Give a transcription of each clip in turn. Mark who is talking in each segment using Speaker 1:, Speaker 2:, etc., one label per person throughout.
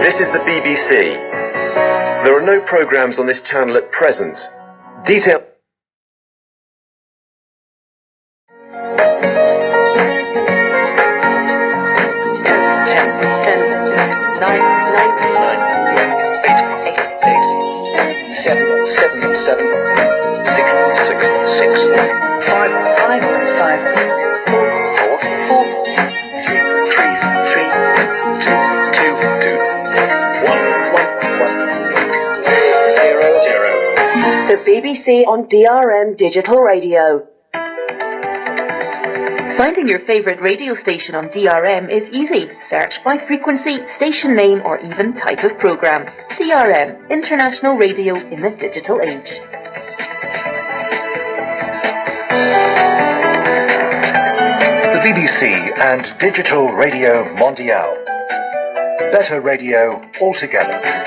Speaker 1: This is the BBC. There are no programmes on this channel at present. Detail...
Speaker 2: The BBC on DRM Digital Radio. Finding your favourite radio station on DRM is easy. Search by frequency, station name or even type of programme. DRM, International Radio in the Digital Age.
Speaker 3: The BBC and Digital Radio Mondiale. Better radio altogether.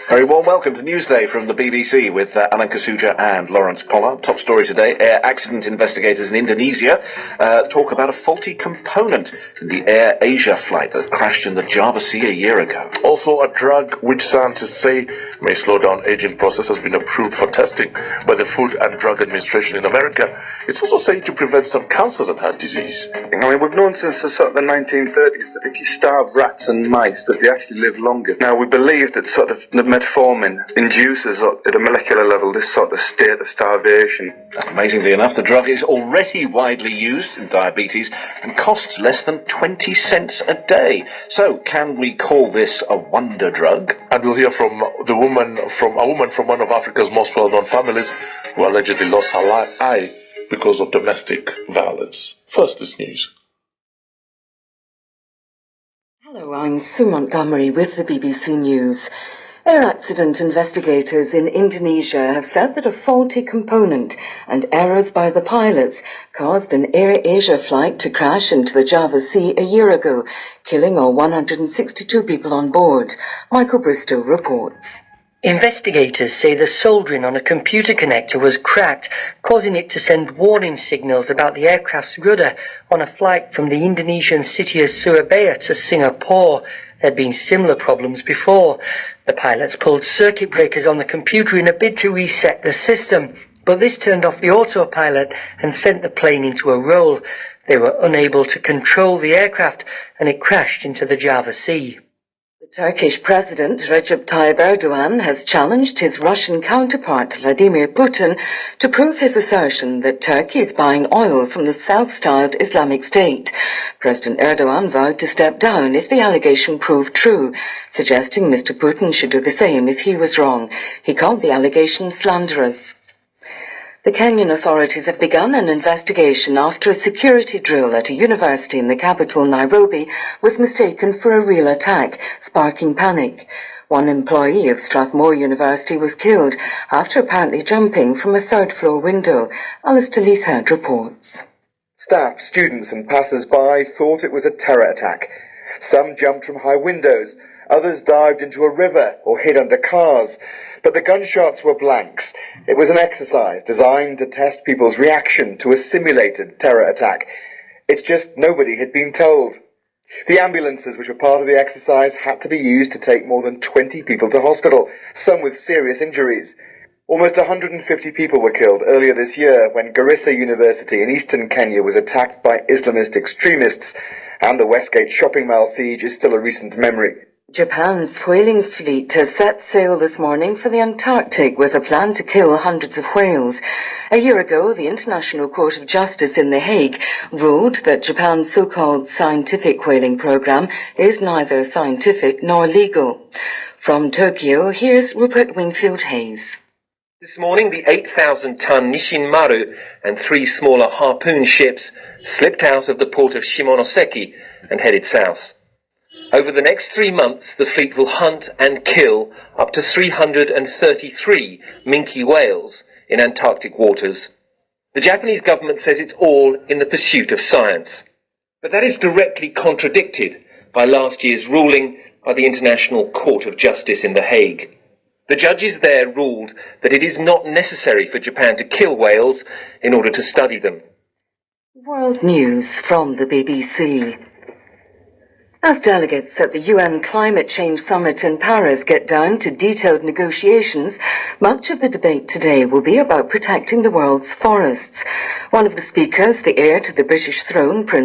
Speaker 4: Very warm welcome to Newsday from the BBC with Alan Kasuja and Lawrence Pollard. Top story today, air accident investigators in Indonesia talk about a faulty component in the Air Asia flight that crashed in the Java Sea a year ago.
Speaker 5: Also, a drug which scientists say may slow down aging process has been approved for testing by the Food and Drug Administration in America. It's also said to prevent some cancers and heart disease.
Speaker 6: I mean, we've known since the 1930s that if you starve rats and mice, that they actually live longer. Now, we believe that sort of the metformin induces at a molecular level this sort of state of starvation.
Speaker 4: Amazingly enough, the drug is already widely used in diabetes and costs less than 20 cents a day. So, can we call this a wonder drug?
Speaker 5: And we'll hear from a woman from one of Africa's most well-known families who allegedly lost her eye because of domestic violence. First, this news.
Speaker 7: Hello, I'm Sue Montgomery with the BBC News. Air accident investigators in Indonesia have said that a faulty component and errors by the pilots caused an Air Asia flight to crash into the Java Sea a year ago, killing all 162 people on board. Michael Bristow reports.
Speaker 8: Investigators say the soldering on a computer connector was cracked, causing it to send warning signals about the aircraft's rudder on a flight from the Indonesian city of Surabaya to Singapore. There had been similar problems before. The pilots pulled circuit breakers on the computer in a bid to reset the system, but this turned off the autopilot and sent the plane into a roll. They were unable to control the aircraft and it crashed into the Java Sea.
Speaker 7: The Turkish President Recep Tayyip Erdogan has challenged his Russian counterpart Vladimir Putin to prove his assertion that Turkey is buying oil from the self-styled Islamic State. President Erdogan vowed to step down if the allegation proved true, suggesting Mr. Putin should do the same if he was wrong. He called the allegation slanderous. The Kenyan authorities have begun an investigation after a security drill at a university in the capital, Nairobi, was mistaken for a real attack, sparking panic. One employee of Strathmore University was killed after apparently jumping from a third-floor window. Alistair Leithhead reports.
Speaker 9: Staff, students and passers-by thought it was a terror attack. Some jumped from high windows, others dived into a river or hid under cars. But the gunshots were blanks. It was an exercise designed to test people's reaction to a simulated terror attack. It's just nobody had been told. The ambulances which were part of the exercise had to be used to take more than 20 people to hospital, some with serious injuries. Almost 150 people were killed earlier this year when Garissa University in eastern Kenya was attacked by Islamist extremists, and the Westgate shopping mall siege is still a recent memory.
Speaker 7: Japan's whaling fleet has set sail this morning for the Antarctic with a plan to kill hundreds of whales. A year ago, the International Court of Justice in The Hague ruled that Japan's so-called scientific whaling program is neither scientific nor legal. From Tokyo, here's Rupert Wingfield-Hayes.
Speaker 10: This morning, the 8,000-ton Nishin Maru and 3 smaller Harpoon ships slipped out of the port of Shimonoseki and headed south. Over the next 3 months, the fleet will hunt and kill up to 333 minke whales in Antarctic waters. The Japanese government says it's all in the pursuit of science. But that is directly contradicted by last year's ruling by the International Court of Justice in The Hague. The judges there ruled that it is not necessary for Japan to kill whales in order to study them.
Speaker 7: World News from the BBC. As delegates at the UN Climate Change Summit in Paris get down to detailed negotiations, much of the debate today will be about protecting the world's forests. One of the speakers, the heir to the British throne, Prince